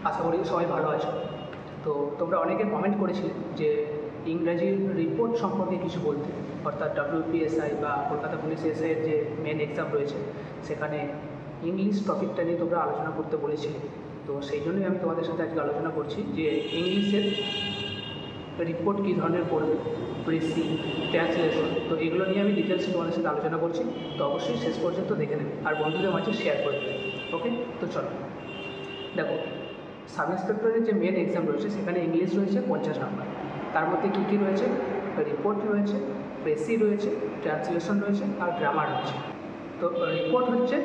আশা করি সবাই ভালো আছো। তো তোমরা অনেকে কমেন্ট করেছিলে যে ইংরাজি রিপোর্ট সম্পর্কে কিছু বলতে, অর্থাৎ WPSI বা কলকাতা পুলিশ এসআইয়ের যে মেন এক্সাম রয়েছে সেখানে ইংলিশ টপিকটা নিয়ে তোমরা আলোচনা করতে বলেছিলে। তো সেই জন্যই আমি তোমাদের সাথে আজকে আলোচনা করছি যে ইংলিশের রিপোর্ট কী ধরনের পড়বে, প্রেসি, ট্রান্সলেশন। তো এগুলো নিয়ে আমি ডিটেলসে তোমাদের সাথে আলোচনা করছি। তো অবশ্যই শেষ পর্যন্ত দেখে নেবে আর বন্ধুদের মাঝে শেয়ার করে দেবে। ওকে, তো চলো দেখো, সাব ইন্সপেক্টরের যে মেন এক্সাম রয়েছে সেখানে ইংলিশ রয়েছে 50 নাম্বার। তার মধ্যে কী কী রয়েছে? রিপোর্ট রয়েছে, প্রেসি রয়েছে, ট্রান্সলেশন রয়েছে আর গ্রামার রয়েছে। তো রিপোর্ট হচ্ছে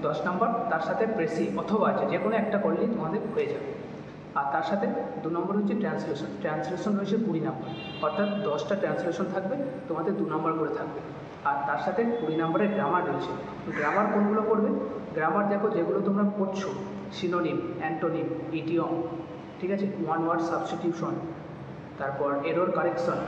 10 নাম্বার, তার সাথে প্রেসি অথবা আছে যে কোনো একটা করলেই তোমাদের হয়ে যাবে। আর তার সাথে 2 নম্বর হচ্ছে ট্রান্সলেশন। ট্রান্সলেশন রয়েছে 20 নাম্বার, অর্থাৎ 10টা ট্রান্সলেশন থাকবে, তোমাদের 2 নম্বর করে থাকবে। আর তার সাথে 20 নম্বরের গ্রামার রয়েছে। গ্রামার কোনগুলো করবে? গ্রামার দেখো যেগুলো তোমরা পড়ছো, সিনোনিম, অ্যান্টোনিম, ইডিয়ম, ঠিক আছে, ওয়ান ওয়ার্ড সাবস্টিটিউশন, তারপর এরর কারেকশন,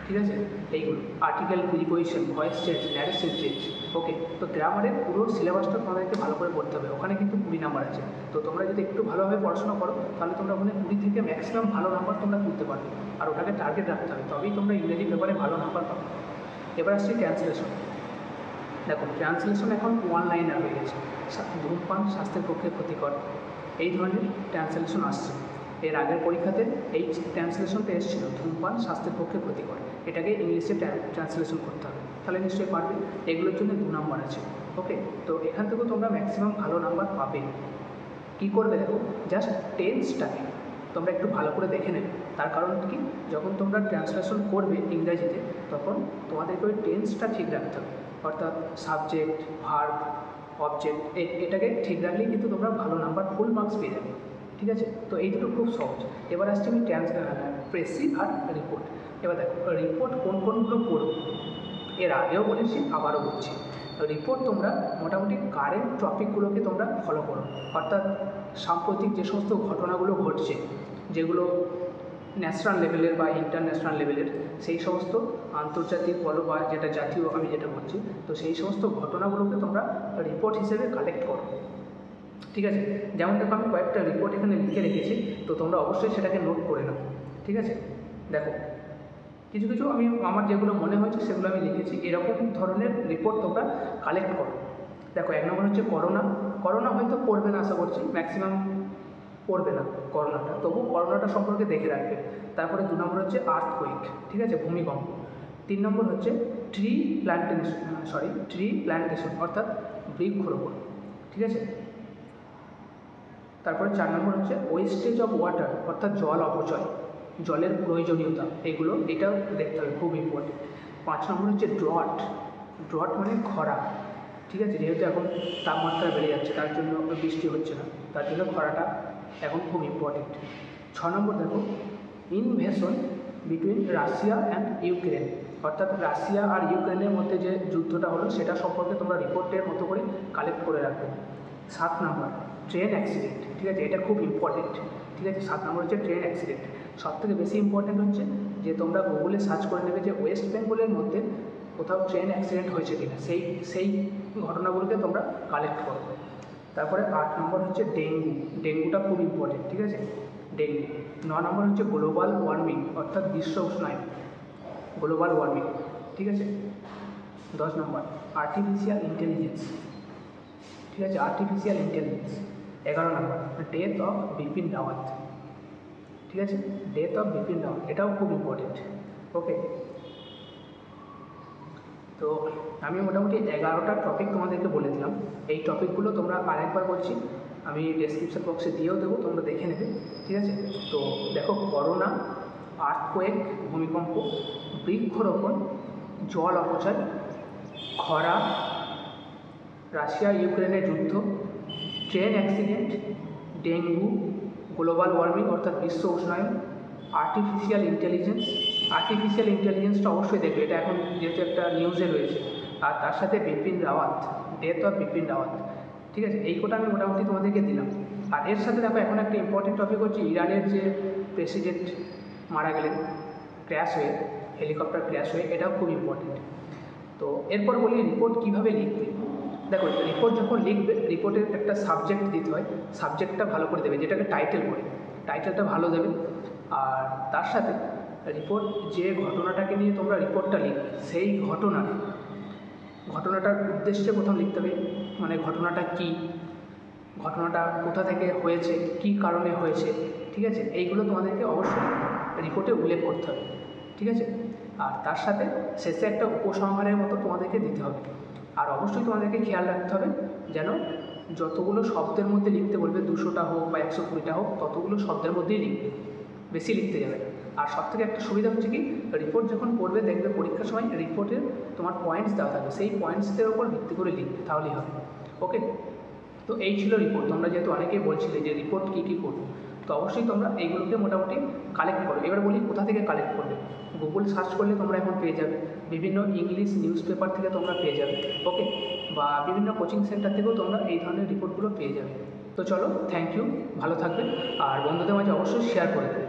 ঠিক আছে, এইগুলো, article, preposition, voice change, narration change. Okay, তো গ্রামারের পুরো সিলেবাসটা তোমাদেরকে ভালো করে পড়তে হবে। ওখানে কিন্তু 20 নাম্বার আছে। তো তোমরা যদি একটু ভালোভাবে পড়াশোনা করো তাহলে তোমরা ওখানে 20 থেকে ম্যাক্সিমাম ভালো নাম্বার তোমরা তুলতে পারবে। আর ওটাকে টার্গেট রাখতে হবে, তবেই তোমরা ইংরেজি পেপারে ভালো নাম্বার পাবে। এবার আসছি ট্রান্সলেশন। দেখো, ট্রান্সলেশন এখন ওয়ান লাইনার হয়ে গেছে। ধূমপান স্বাস্থ্যের পক্ষে ক্ষতিকর, এই ধরনের ট্রান্সলেশন আসছে। এর আগের পরীক্ষাতে এই ট্রান্সলেশনটা এসেছিল, ধূমপান স্বাস্থ্যের পক্ষে ক্ষতিকর, এটাকে ইংলিশে ট্রান্সলেশন করতে হবে। তাহলে নিশ্চয়ই পারবে। এগুলোর জন্য 2 নাম্বার আছে। ওকে, তো এখান থেকেও তোমরা ম্যাক্সিমাম ভালো নাম্বার পাবে। কী করবে দেখো, জাস্ট টেন্সটাকে তোমরা একটু ভালো করে দেখে নেবে। তার কারণ কি, যখন তোমরা ট্রান্সলেশন করবে ইংরাজিতে তখন তোমাদেরকে ওই টেন্সটা ঠিক রাখতে হবে। অর্থাৎ সাবজেক্ট, ভার্ব, অবজেক্ট, এটাকে ঠিক রাখলেই কিন্তু তোমরা ভালো নাম্বার, ফুল মার্কস পেয়ে যাবে। ঠিক আছে, তো এই দুটো খুব সহজ। এবার আসছি আমি প্রেসি আর রিপোর্ট। এবার দেখো, রিপোর্ট কোনগুলো পড়বো এর আগেও বলেছি, আবারও বলছি। রিপোর্ট তোমরা মোটামুটি কারেন্ট টপিকগুলোকে তোমরা ফলো করো, অর্থাৎ সাম্প্রতিক যে সমস্ত ঘটনাগুলো ঘটছে, যেগুলো ন্যাশনাল লেভেলের বা ইন্টারন্যাশনাল লেভেলের, সেই সমস্ত আন্তর্জাতিক বলো বা যেটা জাতীয় আমি যেটা বলছি, তো সেই সমস্ত ঘটনাগুলোকে তোমরা রিপোর্ট হিসেবে কালেক্ট করো। ঠিক আছে, যেমন দেখো আমি কয়েকটা রিপোর্ট এখানে লিখে রেখেছি, তো তোমরা অবশ্যই সেটাকে নোট করে নাও। ঠিক আছে, দেখো কিছু কিছু আমি আমার যেগুলো মনে হয়েছে সেগুলো আমি লিখেছি। এরকম ধরনের রিপোর্ট তোমরা কালেক্ট করো। দেখো, 1 নম্বর হচ্ছে করোনা হয়তো পড়বে না, আশা করছি ম্যাক্সিমাম পড়বে না করোনাটা, তবু করোনাটা সম্পর্কে দেখে রাখবে। তারপরে 2 নম্বর হচ্ছে আর্থকুয়েক, ঠিক আছে, ভূমিকম্প। 3 নম্বর হচ্ছে ট্রি প্ল্যান্টেশন অর্থাৎ বৃক্ষরোপণ, ঠিক আছে। তারপরে 4 নম্বর হচ্ছে ওয়েস্টেজ অফ ওয়াটার অর্থাৎ জল অপচয়, জলের প্রয়োজনীয়তা, এটাও দেখতে হবে, খুব ইম্পর্টেন্ট। 5 নম্বর হচ্ছে ড্রট মানে খরা, ঠিক আছে, যেহেতু এখন তাপমাত্রা বেড়ে যাচ্ছে তার জন্য বৃষ্টি হচ্ছে না, তার জন্য খরাটা এখন খুব ইম্পর্টেন্ট। 6 নম্বর দেখো, invasion between Russia and Ukraine, অর্থাৎ রাশিয়া আর ইউক্রেনের মধ্যে যে যুদ্ধটা হলো সেটা সম্পর্কে তোমরা রিপোর্টের মতো করে কালেক্ট করে রাখবে। 7 নম্বর ট্রেন অ্যাক্সিডেন্ট, ঠিক আছে, এটা খুব ইম্পর্টেন্ট। ঠিক আছে, 7 নম্বর হচ্ছে ট্রেন অ্যাক্সিডেন্ট। সবথেকে বেশি ইম্পর্টেন্ট হচ্ছে যে তোমরা গুগলে সার্চ করে নেবে যে ওয়েস্ট বেঙ্গলের মধ্যে কোথাও ট্রেন অ্যাক্সিডেন্ট হয়েছে কিনা, সেই ঘটনাগুলোকে তোমরা কালেক্ট করবে। তারপরে 8 নম্বর হচ্ছে ডেঙ্গুটা খুব ইম্পর্টেন্ট, ঠিক আছে, ডেঙ্গু। 9 নম্বর হচ্ছে গ্লোবাল ওয়ার্মিং অর্থাৎ বিশ্ব উষ্ণায়ন, গ্লোবাল ওয়ার্মিং, ঠিক আছে। 10 নম্বর আর্টিফিশিয়াল ইন্টেলিজেন্স, ঠিক আছে, artificial intelligence. 11 number death of Bipin Rawat, ঠিক আছে, ডেথ অফ বিপিন রাওয়াত, এটাও খুব ইম্পর্টেন্ট। ওকে, তো আমি মোটামুটি 11টা টপিক তোমাদেরকে বলে দিলাম। এই টপিকগুলো তোমরা আরেকবার বলছি, আমি ডেসক্রিপশন বক্সে দিয়েও দেবো, তোমরা দেখে নেবে। ঠিক আছে, তো দেখো, করোনা, আর্থকোয়েক ভূমিকম্প, বৃক্ষরোপণ, জল অপচয়, খরা, রাশিয়া ইউক্রেনের যুদ্ধ, train accident, dengue, global warming অর্থাৎ বিশ্ব উষ্ণায়ন, আর্টিফিশিয়াল ইন্টেলিজেন্সটা অবশ্যই দেখবে, এটা এখন যেহেতু একটা নিউজে রয়েছে। আর তার সাথে বিপিন রাওয়াত, ডেথ অফ বিপিন রাওয়াত, ঠিক আছে, এই কোটা আমি মোটামুটি তোমাদেরকে দিলাম। আর এর সাথে দেখো এখন একটা ইম্পর্টেন্ট টপিক হচ্ছে ইরানের যে প্রেসিডেন্ট মারা গেলেন হেলিকপ্টার ক্র্যাশ হয়ে, এটাও খুব ইম্পর্টেন্ট। তো এরপর বলি রিপোর্ট কীভাবে লিখবে। দেখো, রিপোর্ট যখন লিখবে, রিপোর্টের একটা সাবজেক্ট দিতে হয়, সাবজেক্টটা ভালো করে দেবে, যেটাকে টাইটেল বলে, টাইটেলটা ভালো দেবে। আর তার সাথে রিপোর্ট যে ঘটনাটাকে নিয়ে তোমরা রিপোর্টটা লিখবে, সেই ঘটনাটার উদ্দেশ্যে প্রথম লিখতে হবে, মানে ঘটনাটা কী, ঘটনাটা কোথা থেকে হয়েছে, কী কারণে হয়েছে, ঠিক আছে, এইগুলো তোমাদেরকে অবশ্যই রিপোর্টে উল্লেখ করতে হবে, ঠিক আছে। আর তার সাথে শেষে একটা উপসংহারের মতো তোমাদেরকে দিতে হবে। আর অবশ্যই তোমাদেরকে খেয়াল রাখতে হবে যেন যতগুলো শব্দের মধ্যে লিখতে বলবে, 200টা হোক বা 120টা হোক, ততগুলো শব্দের মধ্যেই লিখবে, বেশি লিখতে যাবে না। আর সবথেকে একটা সুবিধা হচ্ছে কি, রিপোর্ট যখন পড়বে দেখবে পরীক্ষার সময় রিপোর্টের তোমার পয়েন্টস দেওয়া থাকবে, সেই পয়েন্টসদের ওপর ভিত্তি করে লিখবে, তাহলেই হবে। ওকে, তো এই ছিল রিপোর্ট। তোমরা যেহেতু অনেকেই বলছিলে যে রিপোর্ট কী কী করবে, তো অবশ্যই তোমরা এইগুলোকে মোটামুটি কালেক্ট করো। এবার বলি কোথা থেকে কালেক্ট করবে। গুগল সার্চ করলে তোমরা এখন পেয়ে যাবে, বিভিন্ন ইংলিশ নিউজ পেপার থেকে তোমরা পেয়ে যাবে, ওকে, বা বিভিন্ন কোচিং সেন্টার থেকেও তোমরা এই ধরনের রিপোর্টগুলো পেয়ে যাবে। তো চলো, থ্যাংক ইউ, ভালো থাকবে, আর বন্ধুদের মাঝে অবশ্যই শেয়ার করে দেবে।